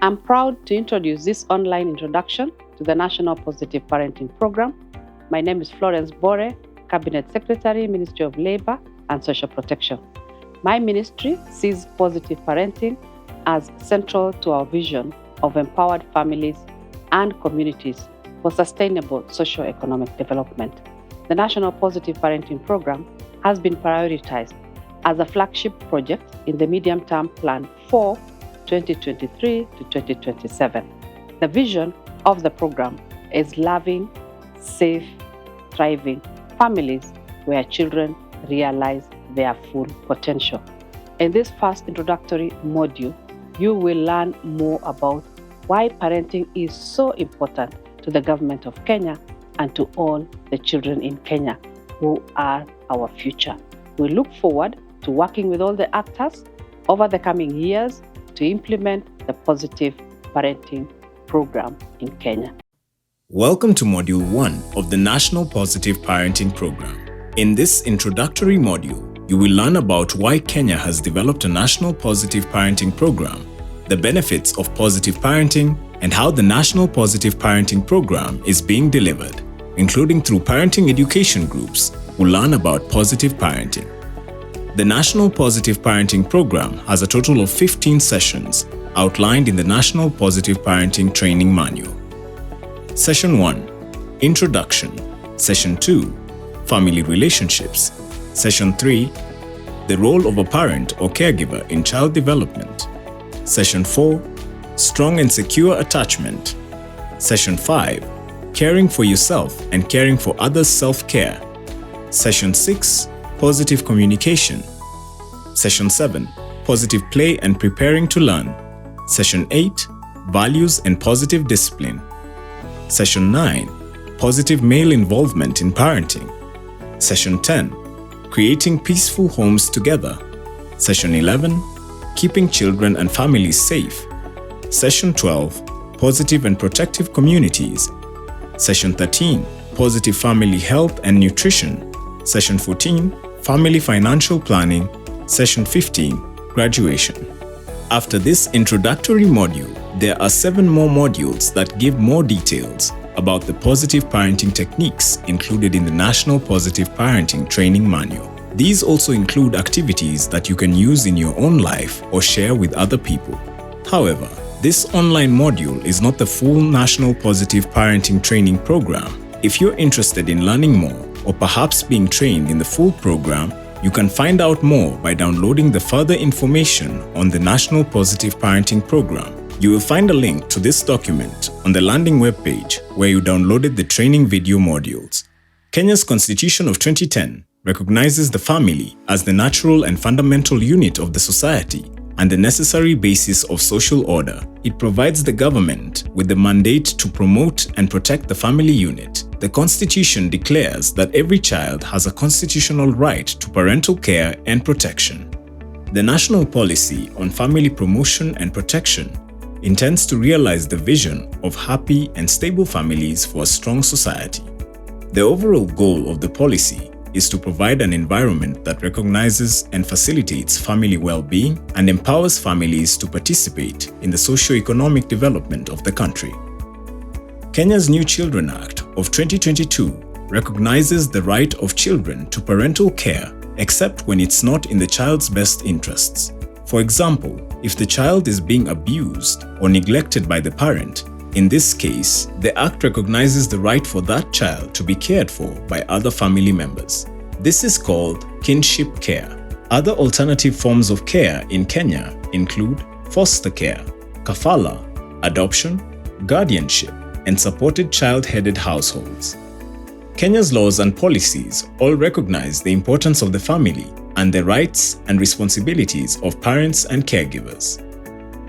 I'm proud to introduce this online introduction to the National Positive Parenting Program. My name is Florence Bore, Cabinet Secretary, Ministry of Labor and Social Protection. My ministry sees positive parenting as central to our vision of empowered families and communities for sustainable socio-economic development. The National Positive Parenting Program has been prioritized as a flagship project in the medium-term plan for 2023 to 2027. The vision of the program is loving, safe, thriving families where children realize their full potential. In this first introductory module, you will learn more about why parenting is so important to the government of Kenya and to all the children in Kenya who are our future. We look forward to working with all the actors over the coming years to implement the Positive Parenting Program in Kenya. Welcome to Module 1 of the National Positive Parenting Program. In this introductory module, you will learn about why Kenya has developed a National Positive Parenting Program, the benefits of positive parenting, and how the National Positive Parenting Program is being delivered, including through parenting education groups who learn about positive parenting. The National Positive Parenting Program has a total of 15 sessions outlined in the National Positive Parenting Training Manual. Session 1, Introduction. Session 2, Family Relationships. Session 3, The Role of a Parent or Caregiver in Child Development. Session 4, Strong and Secure Attachment. Session 5, Caring for Yourself and Caring for Others' Self-Care. Session 6, Positive Communication. Session 7, Positive Play and Preparing to Learn. Session 8, Values and Positive Discipline. Session 9, Positive Male Involvement in Parenting. Session 10, Creating Peaceful Homes Together. Session 11, Keeping Children and Families Safe. Session 12, Positive and Protective Communities. Session 13, Positive Family Health and Nutrition. Session 14, Family Financial Planning. Session 15, Graduation. After this introductory module, there are 7 more modules that give more details about the positive parenting techniques included in the National Positive Parenting Training Manual. These also include activities that you can use in your own life or share with other people. However, this online module is not the full National Positive Parenting Training Program. If you're interested in learning more or perhaps being trained in the full program, you can find out more by downloading the further information on the National Positive Parenting Program. You will find a link to this document on the landing web page where you downloaded the training video modules. Kenya's Constitution of 2010 recognizes the family as the natural and fundamental unit of the society and the necessary basis of social order. It provides the government with the mandate to promote and protect the family unit. The Constitution declares that every child has a constitutional right to parental care and protection. The National Policy on Family Promotion and Protection intends to realize the vision of happy and stable families for a strong society. The overall goal of the policy is to provide an environment that recognizes and facilitates family well-being and empowers families to participate in the socio-economic development of the country. Kenya's New Children Act of 2022 recognizes the right of children to parental care except when it's not in the child's best interests. For example, if the child is being abused or neglected by the parent, in this case, the Act recognizes the right for that child to be cared for by other family members. This is called kinship care. Other alternative forms of care in Kenya include foster care, kafala, adoption, guardianship, and supported child-headed households. Kenya's laws and policies all recognize the importance of the family and the rights and responsibilities of parents and caregivers.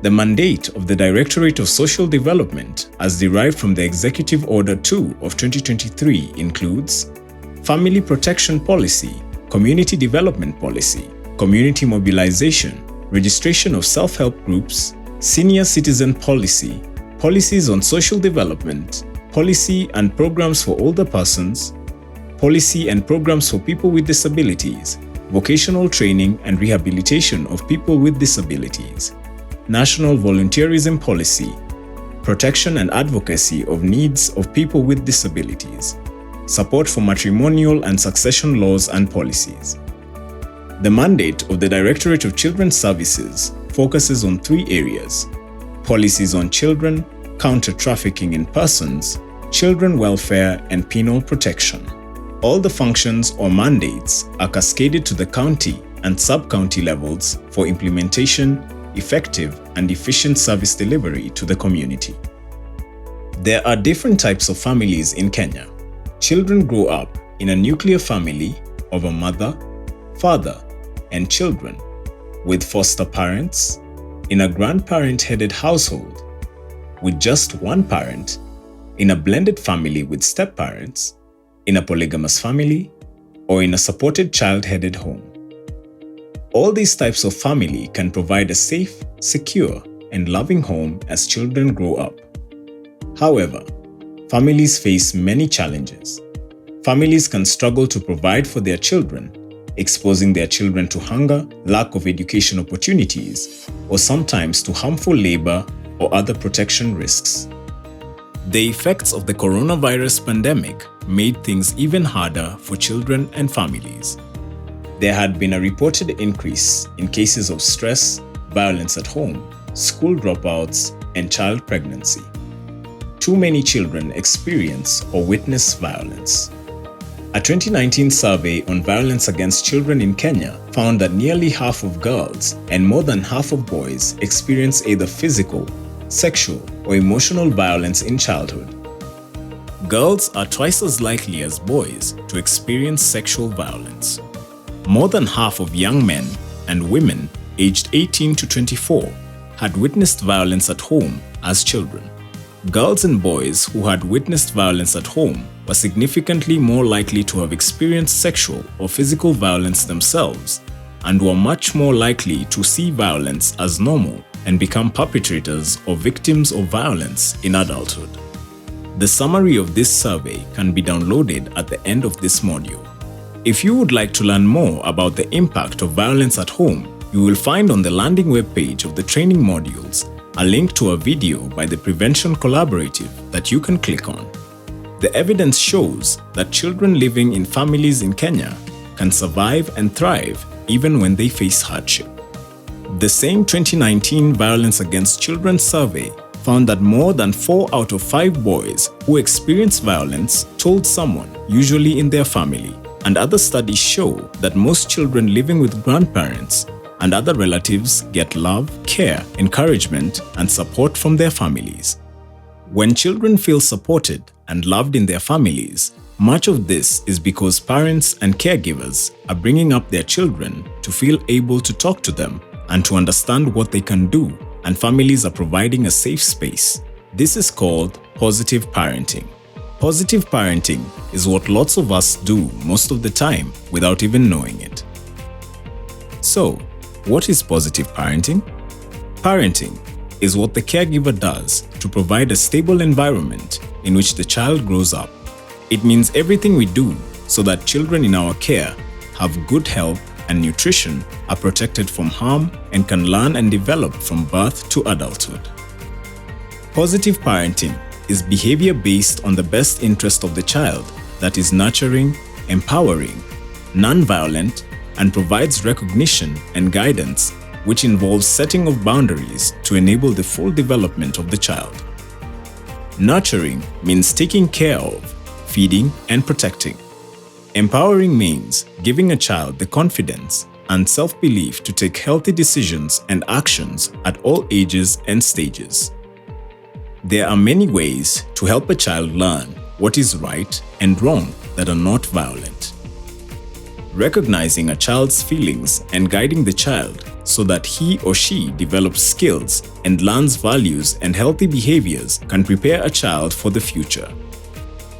The mandate of the Directorate of Social Development, as derived from the Executive Order 2 of 2023, includes Family Protection Policy, Community Development Policy, Community Mobilization, Registration of Self-Help Groups, Senior Citizen Policy, Policies on Social Development, Policy and Programs for Older Persons, Policy and Programs for People with Disabilities, Vocational Training and Rehabilitation of People with Disabilities. national volunteerism policy, protection and advocacy of needs of people with disabilities, support for matrimonial and succession laws and policies. The mandate of the Directorate of Children's Services focuses on 3 areas: policies on children, counter-trafficking in persons, children welfare, and penal protection. All the functions or mandates are cascaded to the county and sub-county levels for implementation, effective and efficient service delivery to the community. There are different types of families in Kenya. Children grow up in a nuclear family of a mother, father, and children, with foster parents, in a grandparent-headed household, with just one parent, in a blended family with step-parents, in a polygamous family, or in a supported child-headed home. All these types of family can provide a safe, secure, and loving home as children grow up. However, families face many challenges. Families can struggle to provide for their children, exposing their children to hunger, lack of education opportunities, or sometimes to harmful labor or other protection risks. The effects of the coronavirus pandemic made things even harder for children and families. There had been a reported increase in cases of stress, violence at home, school dropouts, and child pregnancy. Too many children experience or witness violence. A 2019 survey on violence against children in Kenya found that nearly half of girls and more than half of boys experience either physical, sexual, or emotional violence in childhood. Girls are twice as likely as boys to experience sexual violence. More than half of young men and women aged 18 to 24 had witnessed violence at home as children. Girls and boys who had witnessed violence at home were significantly more likely to have experienced sexual or physical violence themselves, and were much more likely to see violence as normal and become perpetrators or victims of violence in adulthood. The summary of this survey can be downloaded at the end of this module. If you would like to learn more about the impact of violence at home, you will find on the landing web page of the training modules a link to a video by the Prevention Collaborative that you can click on. The evidence shows that children living in families in Kenya can survive and thrive even when they face hardship. The same 2019 Violence Against Children survey found that more than 4 out of 5 boys who experience violence told someone, usually in their family, and other studies show that most children living with grandparents and other relatives get love, care, encouragement, and support from their families. When children feel supported and loved in their families, much of this is because parents and caregivers are bringing up their children to feel able to talk to them and to understand what they can do, and families are providing a safe space. This is called positive parenting. Positive parenting is what lots of us do most of the time without even knowing it. So, what is positive parenting? Parenting is what the caregiver does to provide a stable environment in which the child grows up. It means everything we do so that children in our care have good health and nutrition, are protected from harm, and can learn and develop from birth to adulthood. Positive parenting is behavior based on the best interest of the child that is nurturing, empowering, non-violent, and provides recognition and guidance, which involves setting of boundaries to enable the full development of the child. Nurturing means taking care of, feeding, and protecting. Empowering means giving a child the confidence and self-belief to take healthy decisions and actions at all ages and stages. There are many ways to help a child learn what is right and wrong that are not violent. Recognizing a child's feelings and guiding the child so that he or she develops skills and learns values and healthy behaviors can prepare a child for the future.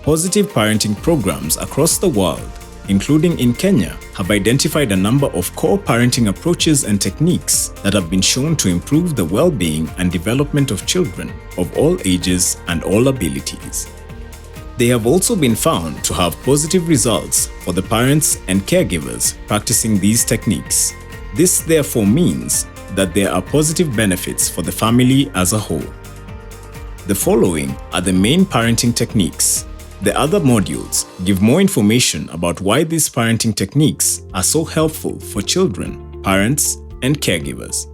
Positive parenting programs across the world, including in Kenya, have identified a number of core parenting approaches and techniques that have been shown to improve the well-being and development of children of all ages and all abilities. They have also been found to have positive results for the parents and caregivers practicing these techniques. This therefore means that there are positive benefits for the family as a whole. The following are the main parenting techniques. The other modules give more information about why these parenting techniques are so helpful for children, parents, and caregivers.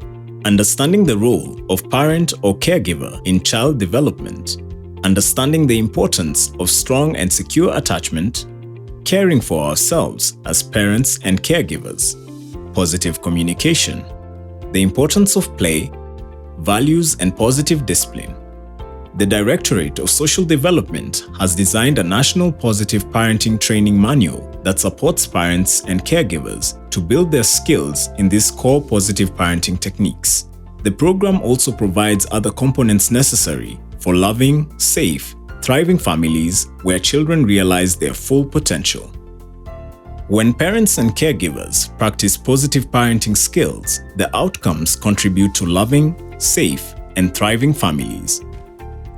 Understanding the role of parent or caregiver in child development, understanding the importance of strong and secure attachment, caring for ourselves as parents and caregivers, positive communication, the importance of play, values and positive discipline. The Directorate of Social Development has designed a national positive parenting training manual that supports parents and caregivers to build their skills in these core positive parenting techniques. The program also provides other components necessary for loving, safe, thriving families where children realize their full potential. When parents and caregivers practice positive parenting skills, the outcomes contribute to loving, safe, and thriving families.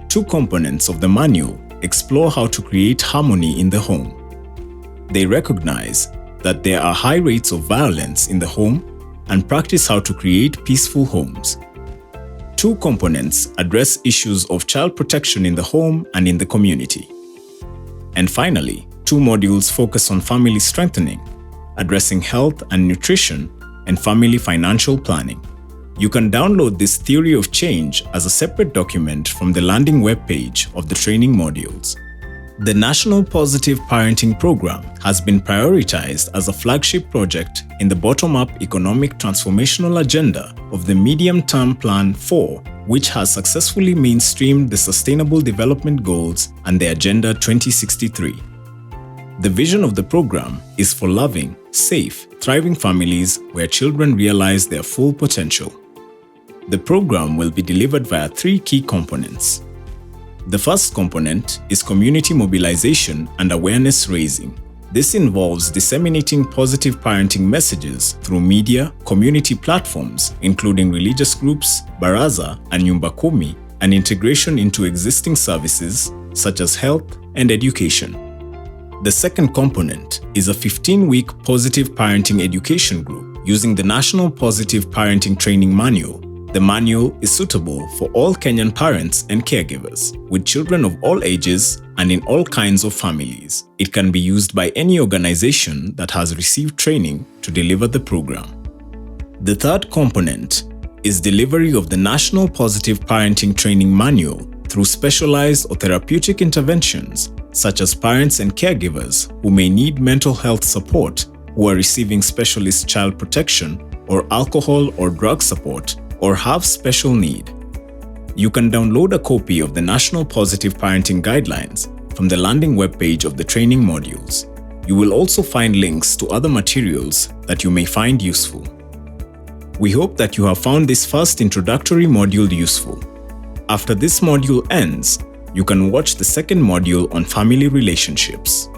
Two components of the manual explore how to create harmony in the home. They recognize that there are high rates of violence in the home and practice how to create peaceful homes. Two components address issues of child protection in the home and in the community. And finally, two modules focus on family strengthening, addressing health and nutrition, and family financial planning. You can download this theory of change as a separate document from the landing webpage of the training modules. The National Positive Parenting Program has been prioritized as a flagship project in the bottom-up economic transformational agenda of the Medium-Term Plan 4, which has successfully mainstreamed the Sustainable Development Goals and the Agenda 2063. The vision of the program is for loving, safe, thriving families where children realize their full potential. The program will be delivered via three key components. The first component is community mobilization and awareness raising. This involves disseminating positive parenting messages through media, community platforms, including religious groups, Baraza, and Nyumba Kumi, and integration into existing services such as health and education. The second component is a 15-week positive parenting education group using the National Positive Parenting Training Manual. The manual is suitable for all Kenyan parents and caregivers, with children of all ages and in all kinds of families. It can be used by any organization that has received training to deliver the program. The third component is delivery of the National Positive Parenting Training Manual through specialized or therapeutic interventions, such as parents and caregivers who may need mental health support, who are receiving specialist child protection or alcohol or drug support, or have special need. You can download a copy of the National Positive Parenting Guidelines from the landing webpage of the training modules. You will also find links to other materials that you may find useful. We hope that you have found this first introductory module useful. After this module ends, you can watch the second module on family relationships.